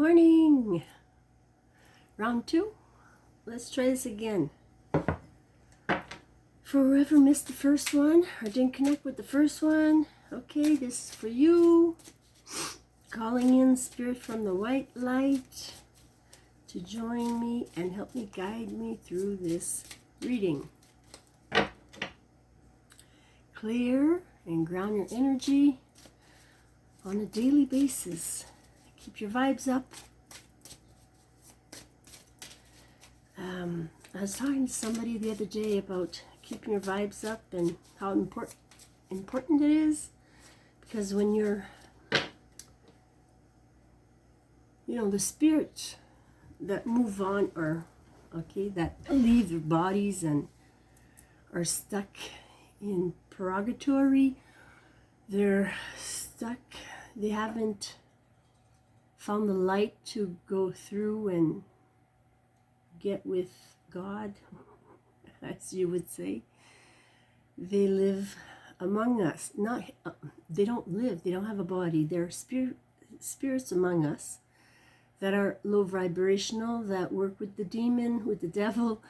morning. Round 2. Let's try this again. For whoever missed the first one or didn't connect with the first one, okay, this is for you. Calling in spirit from the white light to join me and help me guide me through this reading. Clear and ground your energy on a daily basis. Keep your vibes up. I was talking to somebody the other day about keeping your vibes up and how important it is, because when you're, the spirits that move on or, that leave their bodies and are stuck in purgatory, they're stuck, they haven't found the light to go through and get with God, as you would say. They live among us. They don't live, they don't have a body. They're spirits among us that are low vibrational, that work with the demon, with the devil,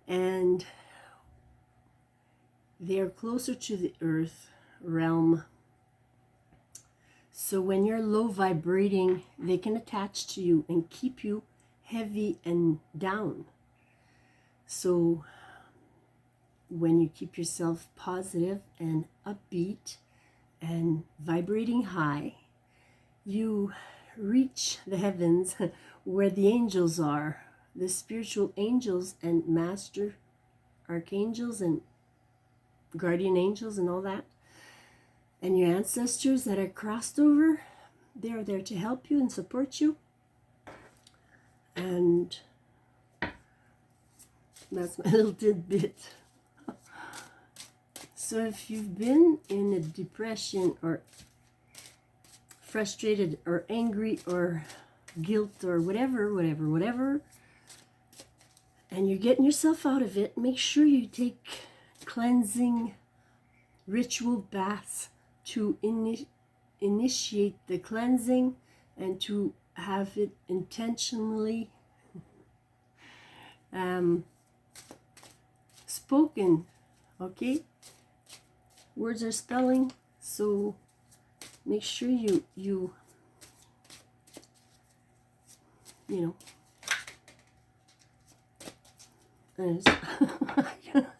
and they are closer to the earth realm. So when you're low vibrating, they can attach to you and keep you heavy and down. So when you keep yourself positive and upbeat and vibrating high, you reach the heavens where the angels are, the spiritual angels and master archangels and guardian angels and all that. And your ancestors that are crossed over, they're there to help you and support you. And that's my little tidbit. So if you've been in a depression or frustrated or angry or guilt or whatever, and you're getting yourself out of it, make sure you take cleansing ritual baths to initiate the cleansing and to have it intentionally spoken, okay? Words are spelling, so make sure you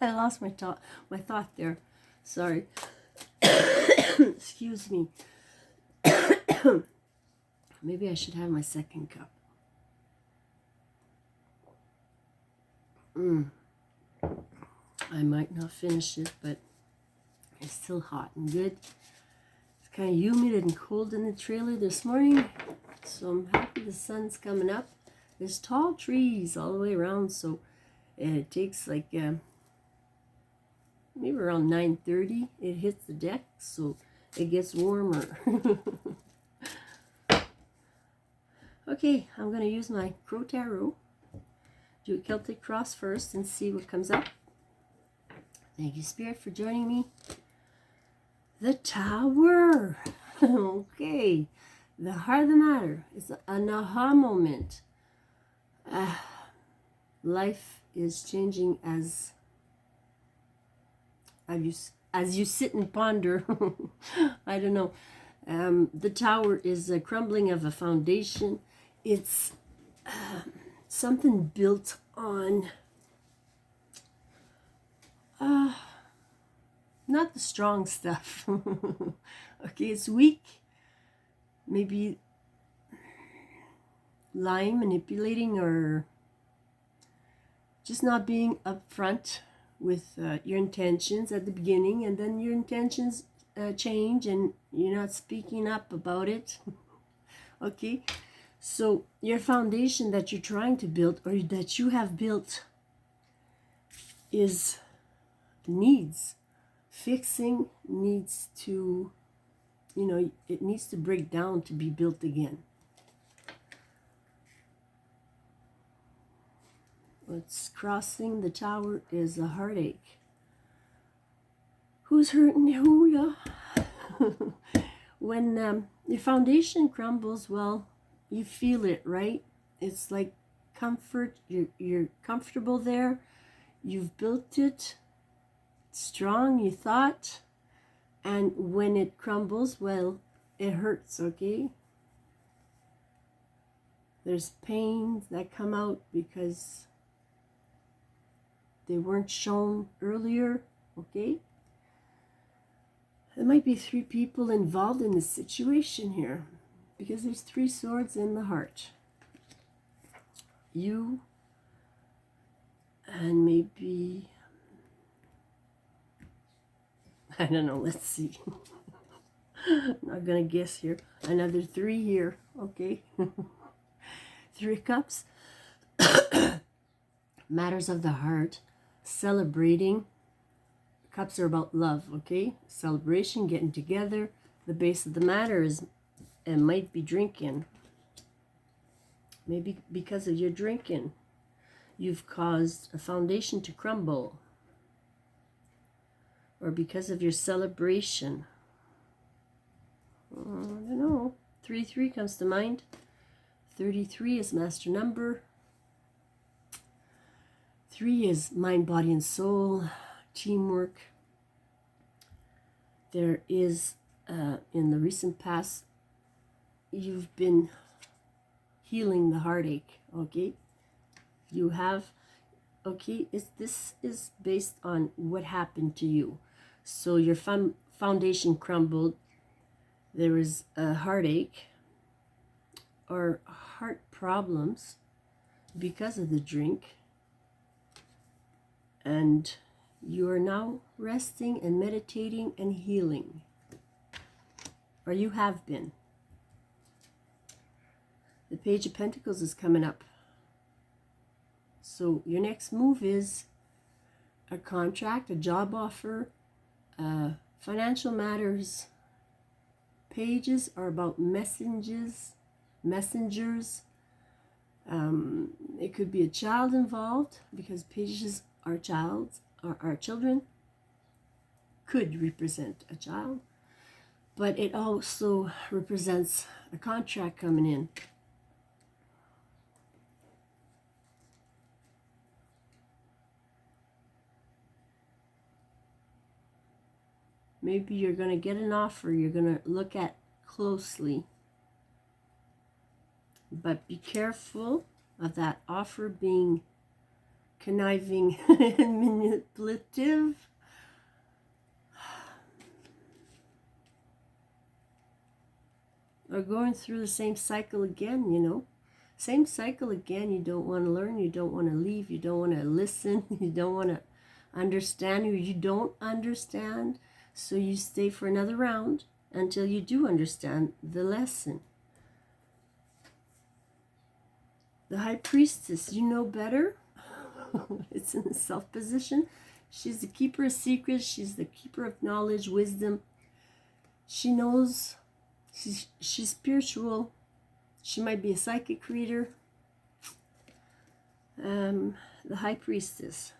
I lost my thought there. Sorry. Excuse me. Maybe I should have my second cup. I might not finish it, but it's still hot and good. It's kind of humid and cold in the trailer this morning, so I'm happy the sun's coming up. There's tall trees all the way around, so it takes like maybe around 9:30 it hits the deck, so it gets warmer. Okay, I'm going to use my Crow Tarot. Do a Celtic cross first and see what comes up. Thank you, Spirit, for joining me. The Tower. Okay, the heart of the matter is an aha moment. Life is changing as you sit and ponder. I don't know. The tower is a crumbling of a foundation. It's something built on not the strong stuff. Okay, it's weak. Maybe lying, manipulating, or just not being upfront with your intentions at the beginning, and then your intentions change and you're not speaking up about it. Okay, so your foundation that you're trying to build or that you have built needs fixing, needs to, it needs to break down to be built again. What's crossing the tower is a heartache. Who's hurting who, yeah? When your foundation crumbles, well, You feel it, right? It's like comfort. You're comfortable there. You've built it strong, you thought. And when it crumbles, well, it hurts, okay? There's pains that come out because they weren't shown earlier, okay? There might be 3 people involved in this situation here because there's 3 swords in the heart. You and maybe, I don't know, let's see. I'm not going to guess here. Another 3 here, okay? 3 cups. Matters of the heart. Celebrating. Cups are about love, okay? Celebration, getting together. The base of the matter is, it might be drinking. Maybe because of your drinking, you've caused a foundation to crumble. Or because of your celebration. I don't know. 3-3 comes to mind. 33 is master number. 3 is mind, body, and soul. Teamwork. There is, in the recent past, you've been healing the heartache, okay? You have, okay, this is based on what happened to you. So your foundation crumbled. There is a heartache or heart problems because of the drink. And you are now resting and meditating and healing. Or you have been. The Page of Pentacles is coming up. So your next move is a contract, a job offer, financial matters. Pages are about messengers. It could be a child involved because pages are our children. Could represent a child, but it also represents a contract coming in. Maybe you're going to get an offer you're going to look at closely. But be careful of that offer being conniving and manipulative. Or going through the same cycle again, you know. Same cycle again. You don't want to learn. You don't want to leave. You don't want to listen. You don't want to understand, or you don't understand. So you stay for another round until you do understand the lesson. The High Priestess, you know better. It's in the self position. She's the keeper of secrets. She's the keeper of knowledge, wisdom. She knows. She's spiritual. She might be a psychic reader. The High Priestess.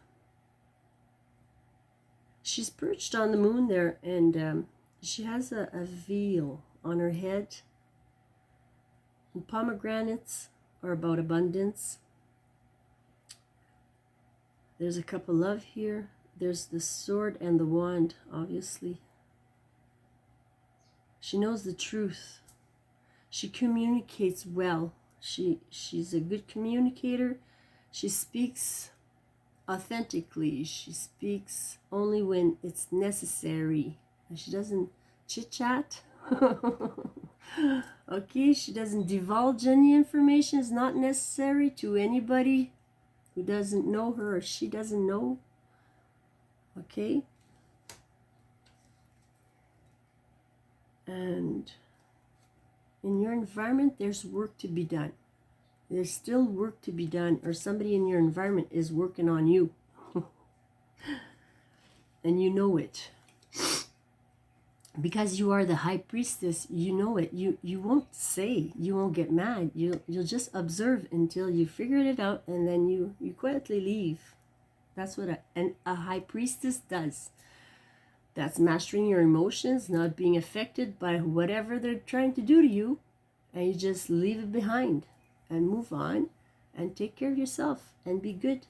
She's perched on the moon there, and she has a veil on her head. And pomegranates are about abundance. There's a cup of love here. There's the sword and the wand, obviously. She knows the truth. She communicates well. She's a good communicator. She speaks authentically. She speaks only when it's necessary. And she doesn't chit-chat. Okay, she doesn't divulge any information. It's not necessary to anybody who doesn't know her or she doesn't know. Okay? And in your environment, there's work to be done. There's still work to be done, or somebody in your environment is working on you. And you know it. Because you are the High Priestess, you know it. You won't say, you won't get mad. You'll just observe until you figured it out, and then you quietly leave. That's what a High Priestess does. That's mastering your emotions, not being affected by whatever they're trying to do to you, and you just leave it behind and move on and take care of yourself and be good.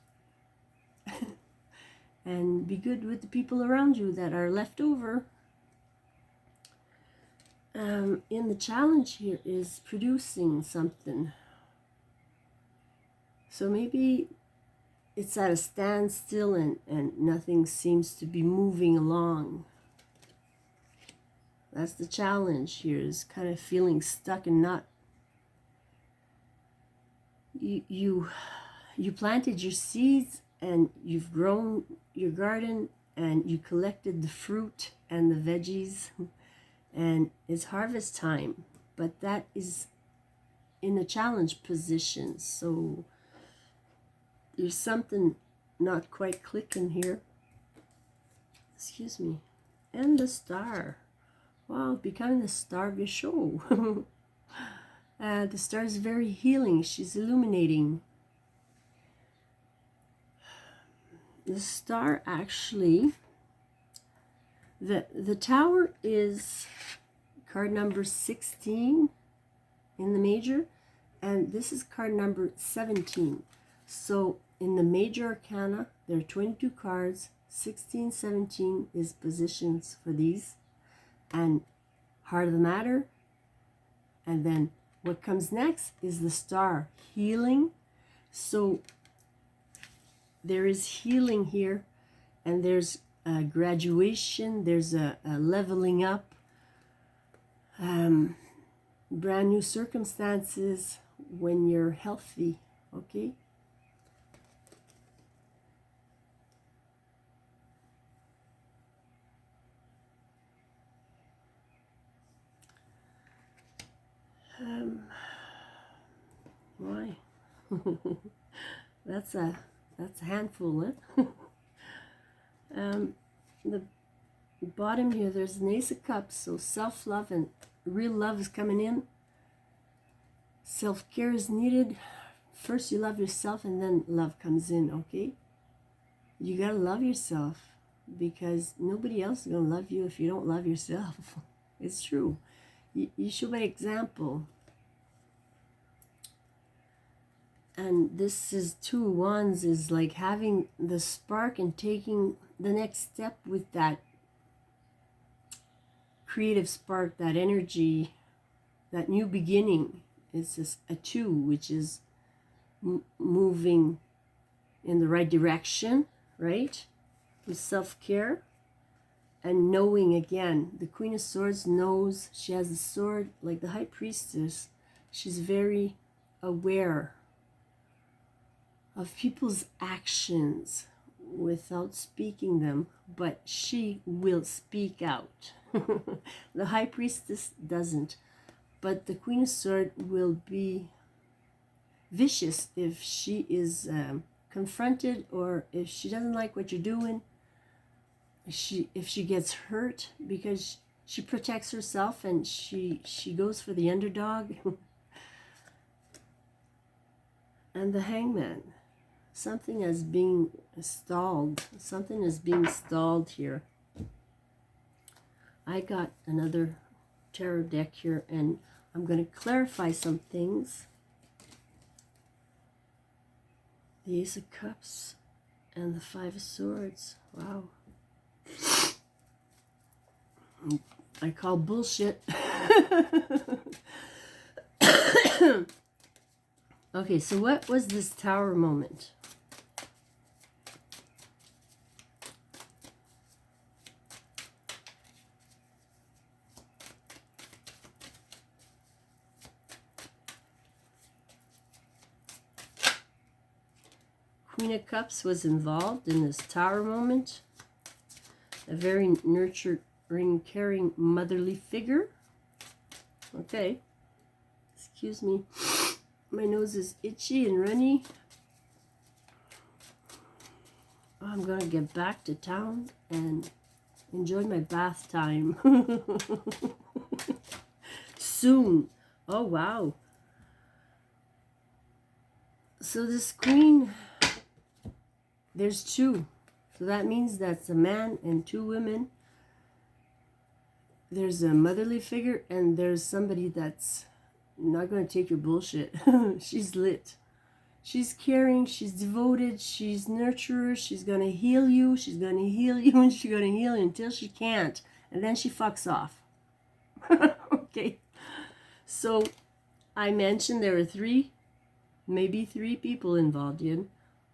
And be good with the people around you that are left over. In the challenge here is producing something. So maybe it's at a standstill and nothing seems to be moving along. That's the challenge here, is kind of feeling stuck and not. You planted your seeds and you've grown your garden and you collected the fruit and the veggies and it's harvest time, but that is in a challenge position. So there's something not quite clicking here. Excuse me. And the star. Wow, becoming the star of your show. The star is very healing. She's illuminating. The star actually, the tower is card number 16 in the major, and this is card number 17. So in the major arcana, there are 22 cards. 16, 17 is positions for these, and heart of the matter. And then what comes next is the star, healing. So there is healing here, and there's a graduation, there's a leveling up, brand new circumstances when you're healthy, okay? Why? That's a handful, huh? The bottom here, there's an Ace of Cups, so self-love and real love is coming in. Self-care is needed. First you love yourself and then love comes in, okay? You gotta love yourself because nobody else is gonna love you if you don't love yourself. It's true. You show by example. And this is 2 wands, is like having the spark and taking the next step with that creative spark, that energy, that new beginning. It's just a 2, which is moving in the right direction, right? With self-care and knowing again. The Queen of Swords knows, she has a sword like the High Priestess. She's very aware of people's actions without speaking them, but she will speak out. The High Priestess doesn't, but the Queen of Swords will be vicious if she is confronted, or if she doesn't like what you're doing, if she gets hurt, because she protects herself and she goes for the underdog. And the Hangman. Something is being stalled. Something is being stalled here. I got another tarot deck here, and I'm going to clarify some things. The Ace of Cups and the 5 of Swords. Wow. I call bullshit. Okay, so what was this tower moment? Queen of Cups was involved in this tower moment. A very nurturing, caring, motherly figure. Okay. Excuse me. My nose is itchy and runny. I'm going to get back to town and enjoy my bath time. Soon. Oh, wow. So this queen, there's 2. So that means that's a man and 2 women. There's a motherly figure and there's somebody that's not going to take your bullshit. She's lit. She's caring, she's devoted, she's nurturer, she's going to heal you, she's going to heal you, and she's going to heal you until she can't. And then she fucks off. Okay. So I mentioned there are maybe three people involved in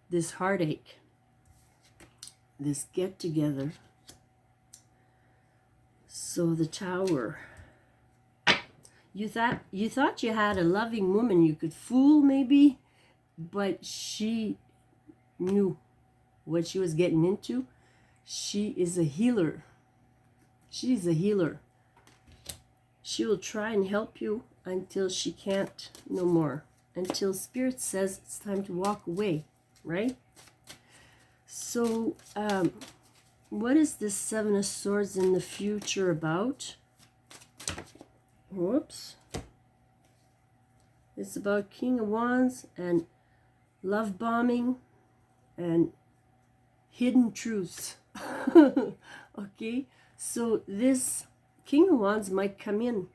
this heartache, this get together. So the Tower. You thought you had a loving woman you could fool maybe, but she knew what she was getting into. She is a healer. She's a healer. She will try and help you until she can't no more. Until Spirit says it's time to walk away, right? So, what is this Seven of Swords in the future about? Whoops. It's about King of Wands and love bombing and hidden truths. Okay, so this King of Wands might come in.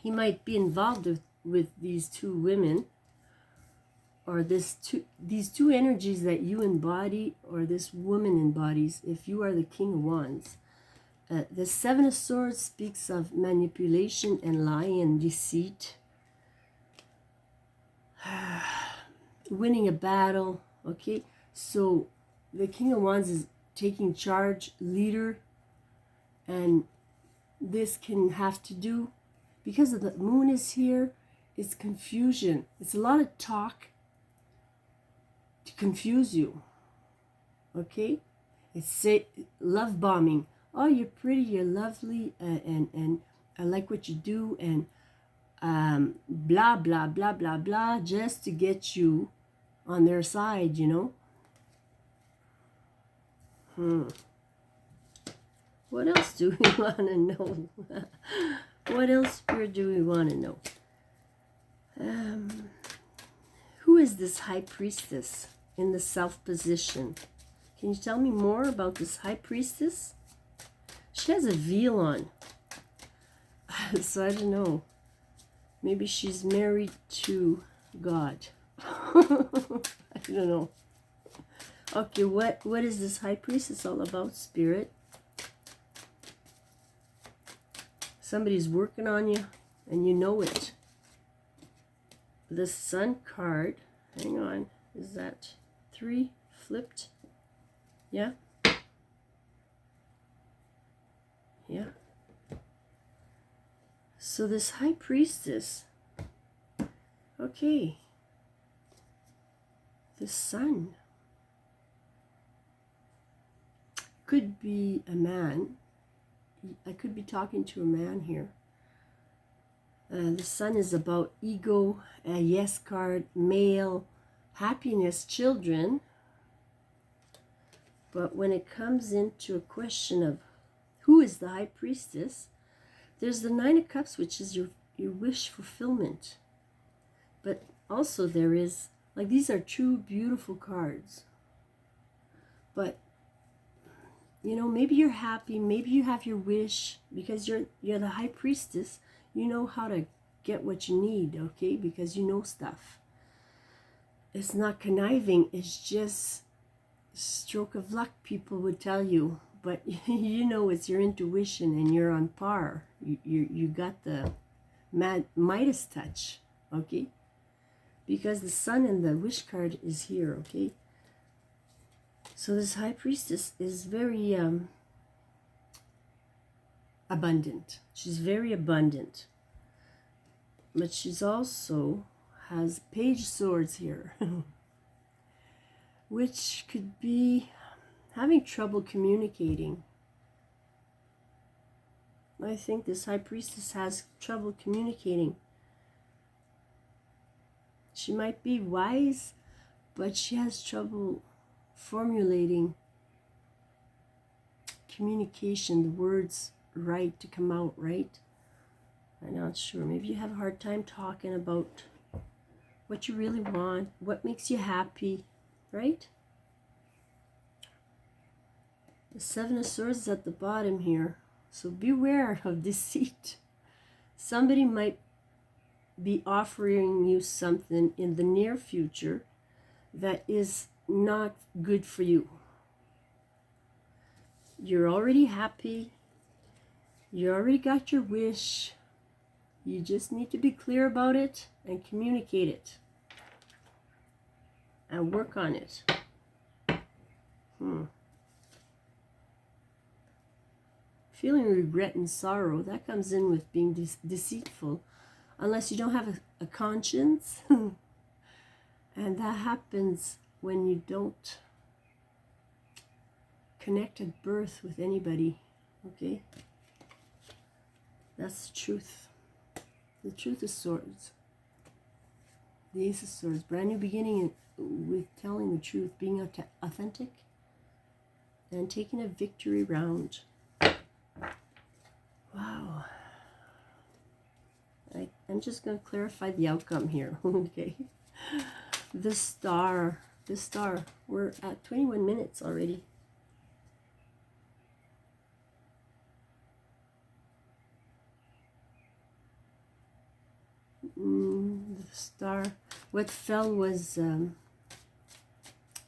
He might be involved with these two women, or these two energies that you embody, or this woman embodies, if you are the King of Wands. The Seven of Swords speaks of manipulation and lying and deceit. Winning a battle, okay? So the King of Wands is taking charge, leader, and this can have to do, because of the moon is here, it's confusion. It's a lot of talk to confuse you, okay? It's love bombing. Oh, you're pretty, you're lovely, and I like what you do, and blah, blah, blah, blah, blah, just to get you on their side, you know? What else do we want to know? What else, Spirit, do we want to know? Who is this High Priestess in the South position? Can you tell me more about this High Priestess? She has a veil on. So I don't know. Maybe she's married to God. I don't know. Okay, what is this High Priestess all about, Spirit? Somebody's working on you, and you know it. The Sun card, hang on, is that 3 flipped? Yeah? Yeah. So this High Priestess, okay, the Sun could be a man. I could be talking to a man here. The Sun is about ego, a yes card, male, happiness, children. But when it comes into a question of who is the High Priestess, there's the Nine of Cups, which is your wish fulfillment. But also there is, like, these are two beautiful cards. But you know, maybe you're happy, maybe you have your wish, because you're the High Priestess. You know how to get what you need, okay? Because you know stuff. It's not conniving, it's just stroke of luck, people would tell you. But you know it's your intuition, and you're on par. You got the Midas touch, okay? Because the Sun and the wish card is here, okay? So this High Priestess is very abundant. She's very abundant. But she's also has Page Swords here. Which could be having trouble communicating. I think this High Priestess has trouble communicating. She might be wise, but she has trouble formulating communication, the words right to come out right. I'm not sure. Maybe you have a hard time talking about what you really want, what makes you happy, right? The Seven of Swords is at the bottom here, so beware of deceit. Somebody might be offering you something in the near future that is not good for you. You're already happy. You already got your wish. You just need to be clear about it and communicate it and work on it. Feeling regret and sorrow, that comes in with being deceitful, unless you don't have a conscience. And that happens when you don't connect at birth with anybody, okay? That's the truth. The truth is swords. The Ace of Swords. Brand new beginning with telling the truth, being authentic, and taking a victory round. Wow. I'm just going to clarify the outcome here, okay? The star. We're at 21 minutes already. The star. What fell was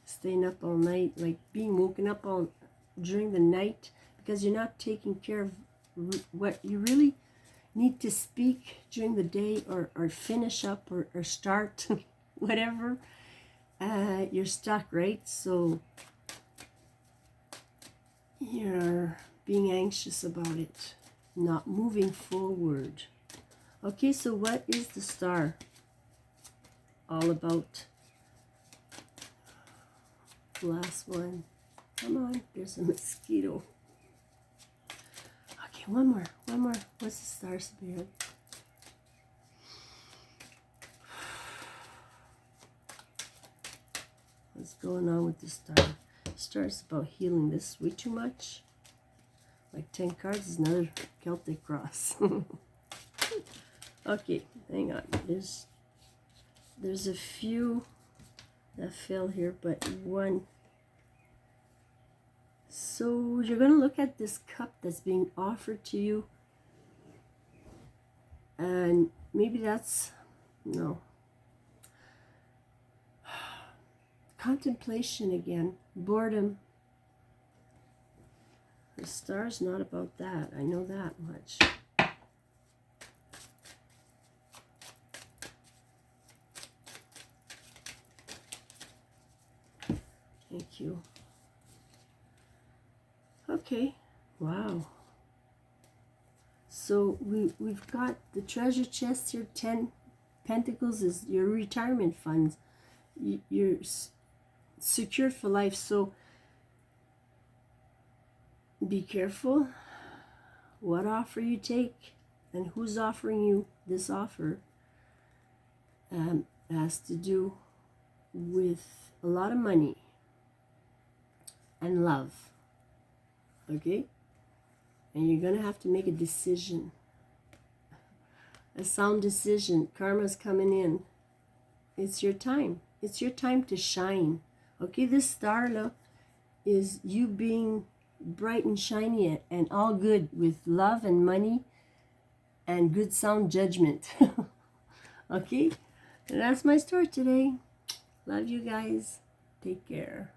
staying up all night, like being woken up all during the night, because you're not taking care of what you really need to speak during the day, or finish up, or start whatever. You're stuck, right? So you're being anxious about it, not moving forward. Okay, so what is the star all about? Last one. Come on, there's a mosquito. Okay, one more. What's the star spirit? What's going on with the star? The star is about healing. This is way too much. Like 10 cards is another Celtic cross. Okay, hang on. There's a few that fell here, but one. So you're going to look at this cup that's being offered to you, and maybe that's, no. Contemplation again, boredom. The star's not about that, I know that much. Thank you. Okay, wow. So we've got the treasure chest here. 10 Pentacles is your retirement funds. You're secured for life. So be careful what offer you take and who's offering you this offer. Has to do with a lot of money and love. Okay? And you're going to have to make a decision. A sound decision. Karma's coming in. It's your time. It's your time to shine. Okay, this star is you being bright and shiny and all good with love and money and good sound judgment. Okay? And that's my story today. Love you guys. Take care.